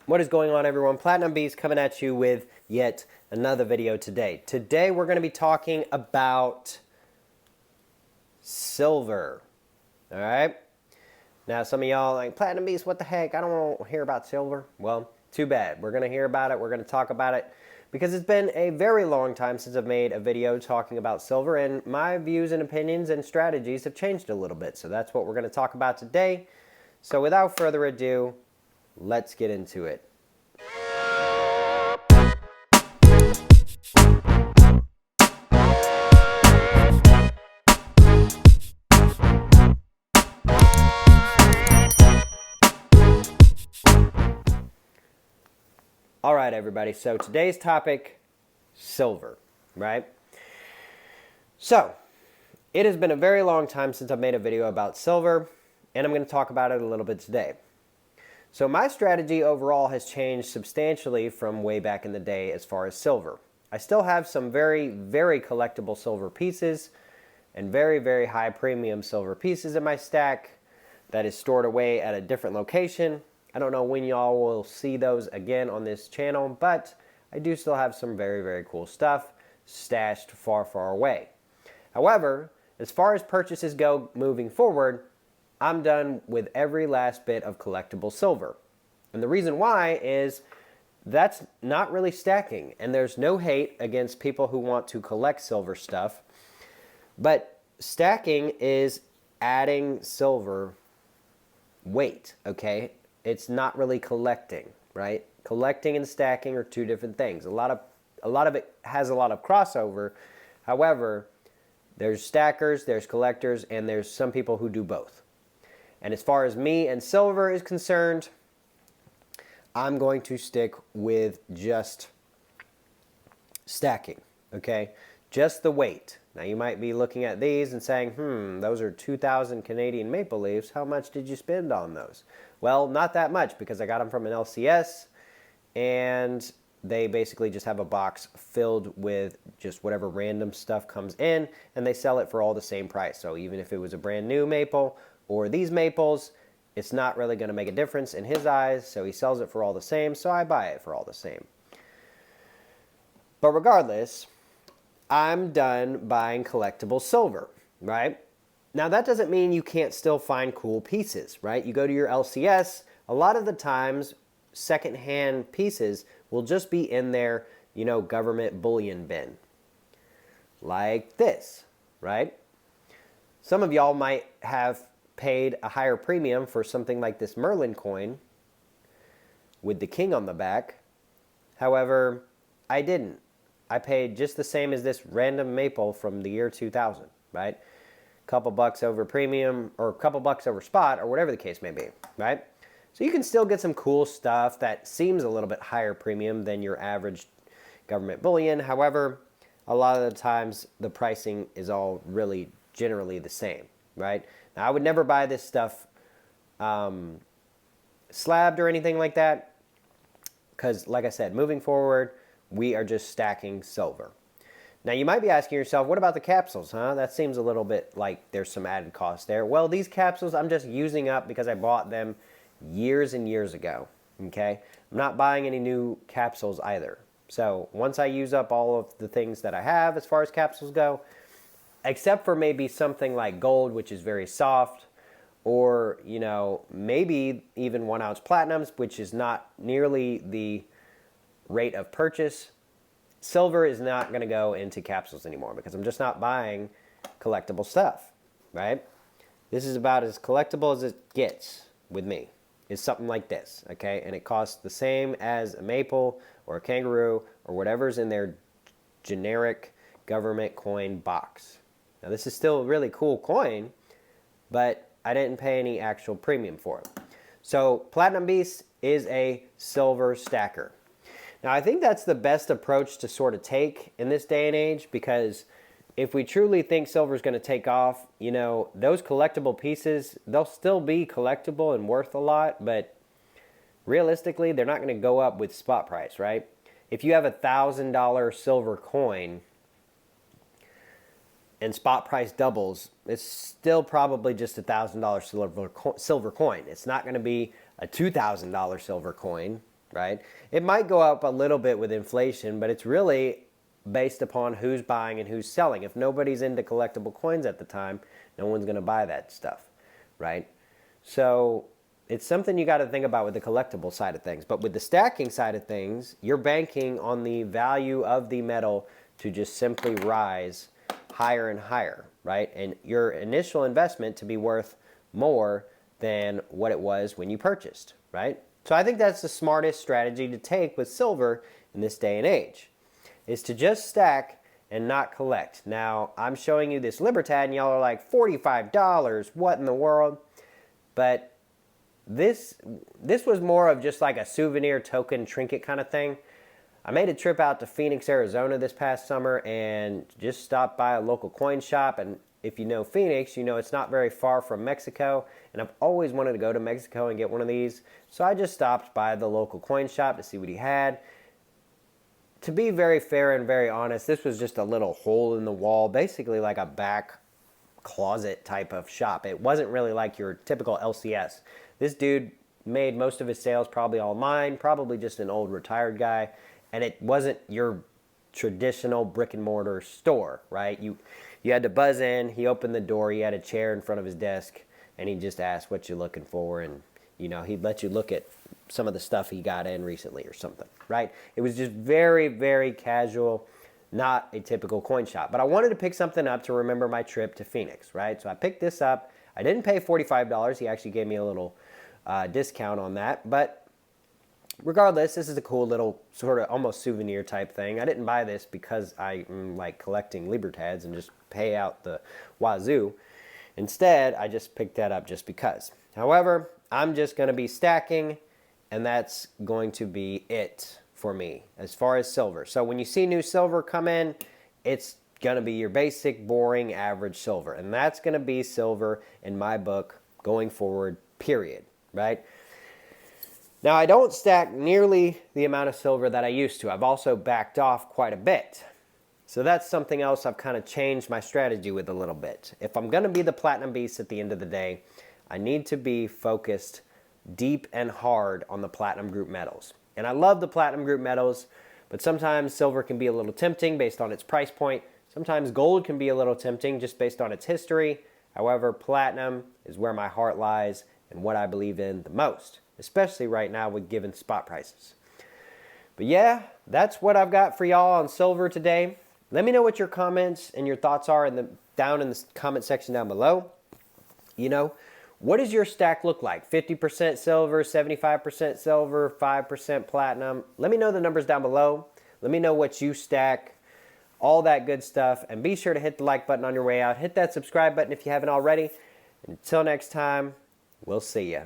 What is going on, everyone? Platinum Beast coming at you with yet another video today. Today we're going to be talking about silver. All right? Now some of y'all like, Platinum Beast, what the heck? I don't want to hear about silver. Well, too bad. We're going to hear about it. We're going to talk about it because it's been a very long time since I've made a video talking about silver, and my views and opinions and strategies have changed a little bit. So that's what we're going to talk about today. So without further ado, let's get into it. All right, everybody. So today's topic, silver, right? So it has been a very long time since I've made a video about silver, and I'm going to talk about it a little bit today. So my strategy overall has changed substantially from way back in the day as far as silver. I still have some very, very collectible silver pieces and very, very high premium silver pieces in my stack that is stored away at a different location. I don't know when y'all will see those again on this channel, but I do still have some very, very cool stuff stashed far, far away. However, as far as purchases go moving forward, I'm done with every last bit of collectible silver. And the reason why is that's not really stacking. And there's no hate against people who want to collect silver stuff. But stacking is adding silver weight, okay? It's not really collecting, right? Collecting and stacking are two different things. A lot of it has a lot of crossover. However, there's stackers, there's collectors, and there's some people who do both. And as far as me and silver is concerned, I'm going to stick with just stacking, okay? Just the weight. Now you might be looking at these and saying, those are 2,000 Canadian maple leaves. How much did you spend on those? Well, not that much because I got them from an LCS, and they basically just have a box filled with just whatever random stuff comes in, and they sell it for all the same price. So even if it was a brand new maple or these maples, it's not really going to make a difference in his eyes, so he sells it for all the same, so I buy it for all the same. But regardless, I'm done buying collectible silver, right? Now that doesn't mean you can't still find cool pieces, right? You go to your LCS, a lot of the times secondhand pieces will just be in their, government bullion bin. Like this, right? Some of y'all might have paid a higher premium for something like this Merlin coin with the king on the back. However, I didn't. I paid just the same as this random maple from the year 2000, right? A couple bucks over premium or a couple bucks over spot or whatever the case may be, right? So you can still get some cool stuff that seems a little bit higher premium than your average government bullion. However, a lot of the times the pricing is all really generally the same, right? Now, I would never buy this stuff slabbed or anything like that because, like I said, moving forward, we are just stacking silver. Now, you might be asking yourself, what about the capsules, huh? That seems a little bit like there's some added cost there. Well, these capsules I'm just using up because I bought them years and years ago, okay? I'm not buying any new capsules either. So once I use up all of the things that I have as far as capsules go, except for maybe something like gold, which is very soft, or, maybe even 1 ounce platinums, which is not nearly the rate of purchase, silver is not going to go into capsules anymore because I'm just not buying collectible stuff, right? This is about as collectible as it gets with me. It's something like this, okay? And it costs the same as a maple or a kangaroo or whatever's in their generic government coin box. Now, this is still a really cool coin, but I didn't pay any actual premium for it. So, Platinum Beast is a silver stacker. Now, I think that's the best approach to sort of take in this day and age because if we truly think silver is going to take off, those collectible pieces, they'll still be collectible and worth a lot, but realistically, they're not going to go up with spot price, right? If you have a $1,000 silver coin and spot price doubles, it's still probably just a $1,000 silver coin. It's not going to be a $2,000 silver coin, right? It might go up a little bit with inflation, but it's really based upon who's buying and who's selling. If nobody's into collectible coins at the time, no one's going to buy that stuff, right? So it's something you got to think about with the collectible side of things. But with the stacking side of things, you're banking on the value of the metal to just simply rise higher and higher, right? And your initial investment to be worth more than what it was when you purchased, right? So I think that's the smartest strategy to take with silver in this day and age, is to just stack and not collect. Now, I'm showing you this Libertad and y'all are like, $45, what in the world? But this was more of just like a souvenir token trinket kind of thing. I made a trip out to Phoenix, Arizona this past summer and just stopped by a local coin shop. And if you know Phoenix, you know it's not very far from Mexico. And I've always wanted to go to Mexico and get one of these. So I just stopped by the local coin shop to see what he had. To be very fair and very honest, this was just a little hole in the wall, basically like a back closet type of shop. It wasn't really like your typical LCS. This dude made most of his sales probably online, probably just an old retired guy. And it wasn't your traditional brick and mortar store, right? You had to buzz in, he opened the door, he had a chair in front of his desk, and he just asked what you're looking for, and he'd let you look at some of the stuff he got in recently or something, right? It was just very, very casual, not a typical coin shop. But I wanted to pick something up to remember my trip to Phoenix, right? So I picked this up. I didn't pay $45. He actually gave me a little discount on that, but regardless, this is a cool little sort of almost souvenir type thing. I didn't buy this because I like collecting Libertads and just pay out the wazoo. Instead, I just picked that up just because. However, I'm just going to be stacking, and that's going to be it for me as far as silver. So when you see new silver come in, it's going to be your basic, boring, average silver. And that's going to be silver in my book going forward, period, right? Now, I don't stack nearly the amount of silver that I used to. I've also backed off quite a bit. So that's something else I've kind of changed my strategy with a little bit. If I'm going to be the platinum beast at the end of the day, I need to be focused deep and hard on the platinum group metals. And I love the platinum group metals, but sometimes silver can be a little tempting based on its price point. Sometimes gold can be a little tempting just based on its history. However, platinum is where my heart lies and what I believe in the most, especially right now with given spot prices. But yeah, that's what I've got for y'all on silver today. Let me know what your comments and your thoughts are down in the comment section down below. What does your stack look like? 50% silver, 75% silver, 5% platinum? Let me know the numbers down below. Let me know what you stack, all that good stuff. And be sure to hit the like button on your way out. Hit that subscribe button if you haven't already. Until next time, we'll see ya.